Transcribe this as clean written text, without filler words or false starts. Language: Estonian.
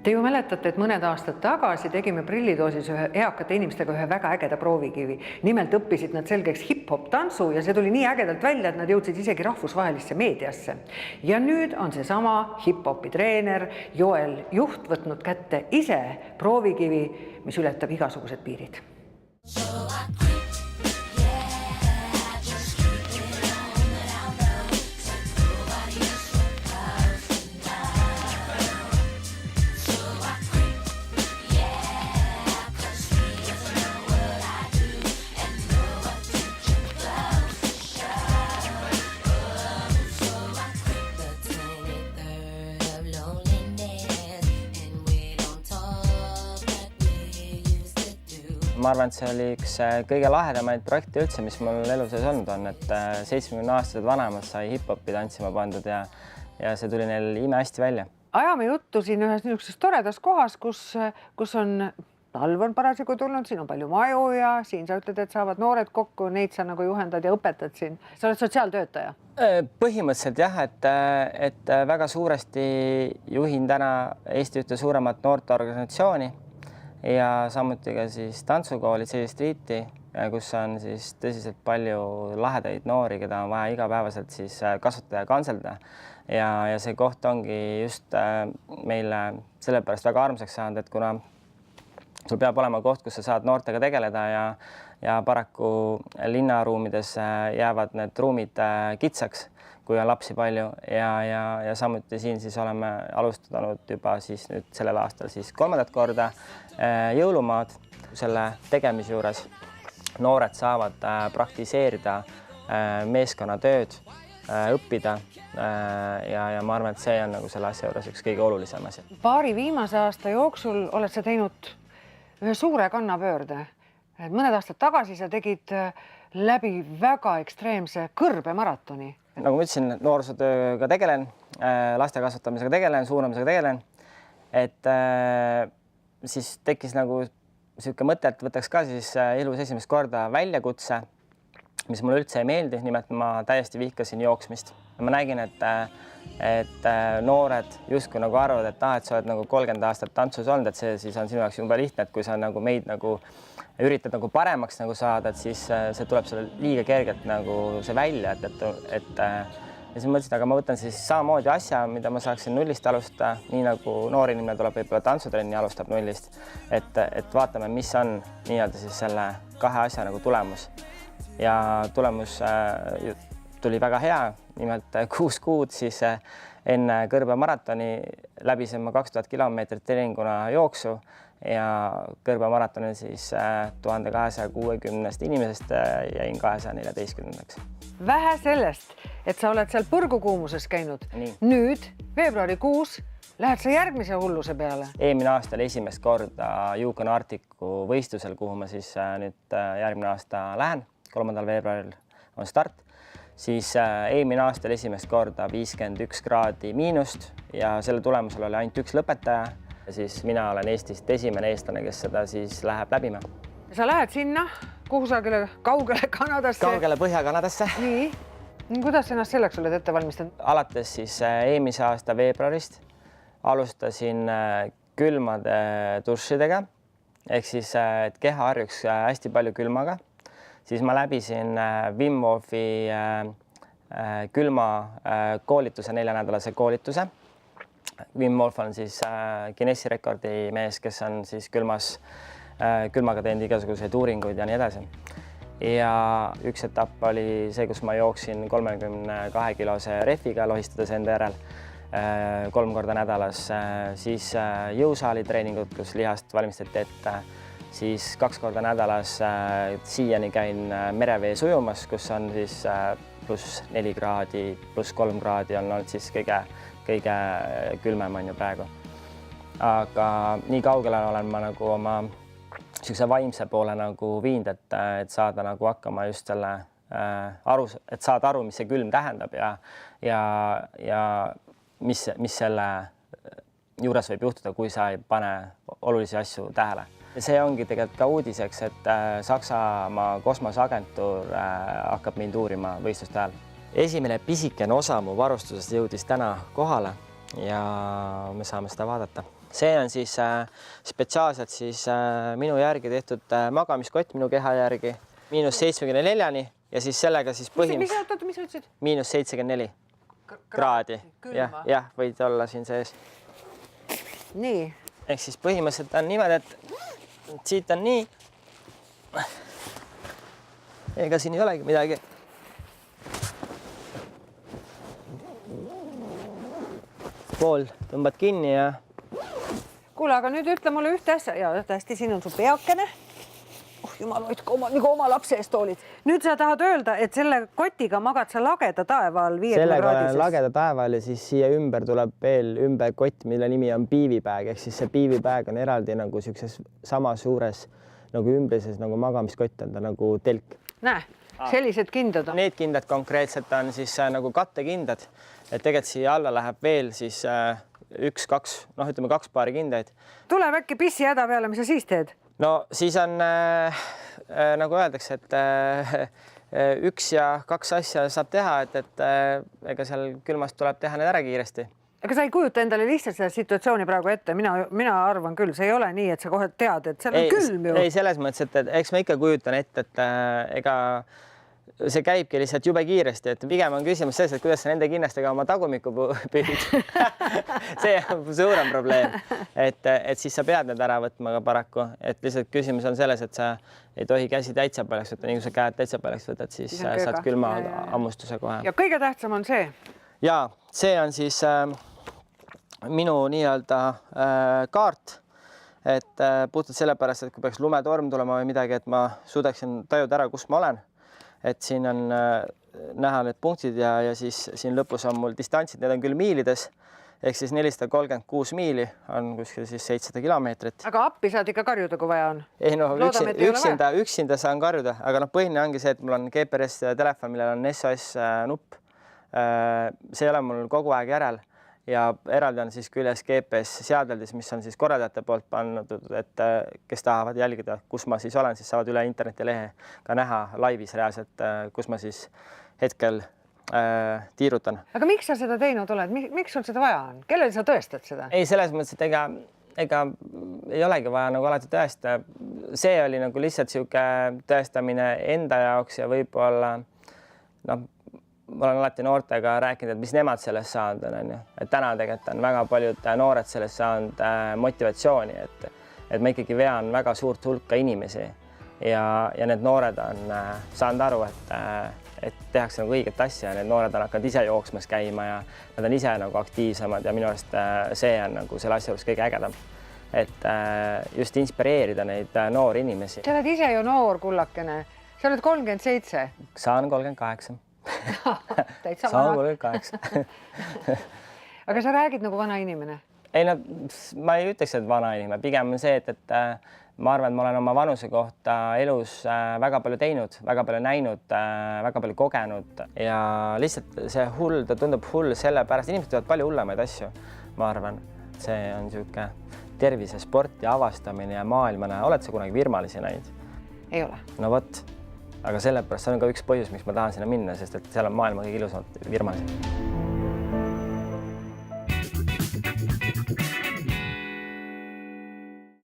Te ju mäletate, et mõned aastad tagasi tegime prillidoosis eakate inimestega ühe väga ägeda proovikivi. Nimelt õppisid nad selgeks hip-hop tantsu ja see tuli nii ägedalt välja, et nad jõudsid isegi rahvusvahelisse meediasse. Ja nüüd on see sama hip-hopi treener Joel Juht võtnud kätte ise proovikivi, mis ületab igasugused piirid. Ma arvan, et see oli üks kõige lahedamaid projekte üldse, mis mul elu sees olnud on, et 70-aastased vanemad sai hip-hopi tantsima pandud ja see tuli neil imehästi välja. Ajame juttu siin ühes niisuguses toredas kohas, kus on talv on parasjagu tulnud, siin on palju maju ja siin sa ütled, et saavad noored kokku, neid sa nagu juhendad ja õpetad siin. Sa oled sotsiaaltöötaja? Põhimõtteliselt jah, et väga suuresti juhin täna Eesti ühte suuremat noorteorganisatsiooni ja samuti ka siis tantsukooli J Streeti, kus on siis tõsiselt palju lahedaid noori, keda on vaja igapäevaselt siis kasvatada ja kantselda. Ja see koht ongi just meile sellepärast väga armsaks saanud, et kuna sul peab olema koht, kus sa saad noortega tegeleda ja paraku linnaruumides jäävad need ruumid kitsaks, kui on lapsi palju ja samuti siin siis oleme alustanud juba siis nüüd sellel aastal siis 3. korda jõulumaad. Selle tegemise juures noored saavad praktiseerida meeskonnatööd, õppida ja ma arvan, et see on nagu selle asja juures üks kõige olulisem asi. Paari viimase aasta jooksul oled sa teinud ühe suure kannapöörde. Mõned aastad tagasi sa tegid läbi väga ekstreemse kõrbemaratoni. Nagu ma ütlesin, noorsootööga tegelen, laste kasvatamisega tegelen, suunamisega tegelen, et siis tekkis nagu selline mõte, et võtaks ka siis elus esimest korda väljakutse, mis mulle üldse ei meeldi, nimelt ma täiesti vihkasin jooksmist. Ma nägin, et noored justkui nagu arvavad, et sa oled nagu 30 aastat tantsus olnud, et see siis on sinu jaoks juba lihtne, et kui sa nagu meid nagu üritad nagu paremaks nagu saada, et siis see tuleb sulle liiga kergelt nagu see välja, ja siis mõtlesin, aga ma võtan siis samamoodi asja, mida ma saaksin nullist alustada, nii nagu noor inimene tuleb võib-olla tantsutrenni alustab nullist, et vaatame, mis on nii-öelda siis selle kahe asja nagu tulemus. Ja tulemus tuli väga hea, nimelt 6 kuud siis enne kõrbemaratoni läbisin ma 2000 kilomeetrit treeninguna jooksu ja kõrbemaratonil siis 1260 inimesest jäin 214. Vähe sellest, et sa oled seal põrgukuumuses käinud. Nii. Nüüd, veebruarikuus, lähed sa järgmise hulluse peale. Eelmine aasta oli esimest korda Yukon Arcticu võistlusel, kuhu ma siis nüüd järgmine aasta lähen. 3. veebruaril on start. Siis eelmine aasta oli esimest korda 51 kraadi miinust ja selle tulemusel oli ainult üks lõpetaja. Ja siis mina olen Eestist esimene eestlane, kes seda siis läheb läbima. Sa lähed sinna, kusagile kaugele Kanadasse. Kaugele Põhja-Kanadasse. Nii. Kuidas ennast selleks oled ette valmistanud? Alates siis eelmise aasta veebruarist alustasin külmade dušidega, ehk siis et keha harjuks hästi palju külmaga. Siis ma läbisin Wim Hofi külma koolituse, 4-nädalase koolituse. Wim Hof on siis Guinessi rekordi mees, kes on siis külmaga teinud igasuguseid uuringuid ja nii edasi. Ja üks etapp oli see, kus ma jooksin 32-kilose refiga, lohistades enda järel 3 korda nädalas. Siis jõusaali treeningud, kus lihast valmistati ette. Siis 2 korda nädalas siiani käin merevees ujumas, kus on siis +4 kraadi, +3 kraadi on olnud siis kõige külmem on ju praegu. Aga nii kaugele olen ma nagu oma sellise vaimse poole nagu viinud, et saada nagu hakkama just selle et saada aru, mis see külm tähendab ja mis selle juures võib juhtuda, kui sa ei pane olulisi asju tähele. Ja see ongi tegelikult ka uudiseks, et Saksamaa kosmoseagentuur hakkab mind uurima võistluste ajal. Esimene pisikene osa mu varustusest jõudis täna kohale ja me saame seda vaadata. see on siis spetsiaalselt siis minu järgi tehtud magamiskott minu keha järgi -74-ni ja siis sellega siis mis sa ütlesid? -74 kraadi. Jah, võid olla siin sees. Nii. Ehk siis põhimõtteliselt on niimoodi, et siit on nii. Ega siin ei olegi midagi. Pool tõmbad kinni ja... Kuule, aga nüüd ütle mulle ühte asja. Ja hästi, siin on su peakene. Oh, jumal, hoidku nagu oma lapse eest olid. Nüüd sa tahad öelda, et selle kotiga magad sa lageda taeva all 50 sellega kraadises. lageda taeva all ja siis siia ümber tuleb veel ümber kott, mille nimi on piivipääg. Ehk siis see piivipääg on eraldi nagu siukses sama suures nagu ümbrises nagu magamiskott on ta nagu telk. Näe, sellised kindad on. Need kindad konkreetselt on siis nagu kattekindad, et tegelikult siia alla läheb veel siis üks-kaks, noh, ütleme 2 paari kindaid. Tuleb äkki pissi häda peale, mis sa siis teed? No siis on nagu öeldakse, et 1 ja 2 asja saab teha, et ega seal külmast tuleb teha need ära kiiresti. Aga sa ei kujuta endale lihtsalt seda situatsiooni praegu ette. Mina arvan küll, see ei ole nii, et sa kohe tead, et seal on külm ju. Ei, selles mõttes, et eks ma ikka kujutan ette, et ega see käibki lihtsalt jube kiiresti, et pigem on küsimus selles, et kuidas sa nende kinnastega oma tagumikku pühid. See on suurem probleem, et siis sa pead need ära võtma ka paraku, et lihtsalt küsimus on selles, et sa ei tohi käsi täitsa paljaks võtta, nii kui sa käed täitsa paljaks võtad, siis saad külma ammustuse kohe. Ja kõige tähtsam on see? Ja see on siis minu nii-öelda kaart, et puhtalt sellepärast, et kui peaks lumetorm tulema või midagi, et ma suudaksin tajuda ära, kus ma olen. Et siin on näha need punktid ja siis siin lõpus on mul distantsid, need on küll miilides, ehk siis 436 miili on kuskil siis 700 kilomeetrit. Aga appi saad ikka karjuda, kui vaja on? Ei no, üksinda saan karjuda, aga noh, põhiline ongi see, et mul on GPS telefon, millel on SOS nupp. See ei ole mul kogu aeg järel ja eraldi on siis küljes GPS seadeldis, mis on siis korraldajate poolt pannud, et kes tahavad jälgida, kus ma siis olen, siis saavad üle internetilehe ka näha laivis reaalselt, kus ma siis hetkel tiirutan. Aga miks sa seda teinud oled? Miks sul seda vaja on? Kellele sa tõestad seda? Ei, selles mõttes, et ega ei olegi vaja nagu alati tõestada. See oli nagu lihtsalt sihuke tõestamine enda jaoks ja võib-olla noh, ma olen alati noortega rääkinud, et mis nemad sellest saanud on, et täna tegelikult on väga paljud noored sellest saanud motivatsiooni, et ma ikkagi vean väga suurt hulka inimesi ja need noored on saanud aru, et tehakse nagu õiget asja ja need noored on hakanud ise jooksmas käima ja nad on ise nagu aktiivsemad ja minu arust see on nagu selle asja juures kõige ägedam, et just inspireerida neid noori inimesi. Sa oled ise ju noor kullakene, sa oled 37. Saan 38. Saan 38. Aga sa räägid nagu vana inimene? Ei no, ma ei ütleks, et vana inimene, pigem on see, et ma arvan, et ma olen oma vanuse kohta elus väga palju teinud, väga palju näinud, väga palju kogenud ja lihtsalt see hull, ta tundub hull sellepärast, inimesed teevad palju hullemaid asju, ma arvan. See on niisugune tervise, sporti avastamine ja maailmana. Oled sa kunagi virmalisi näinud? Ei ole. No vot. Aga sellepärast see on ka üks põhjus, miks ma tahan sinna minna, sest et seal on maailma kõige ilusamad virmalised.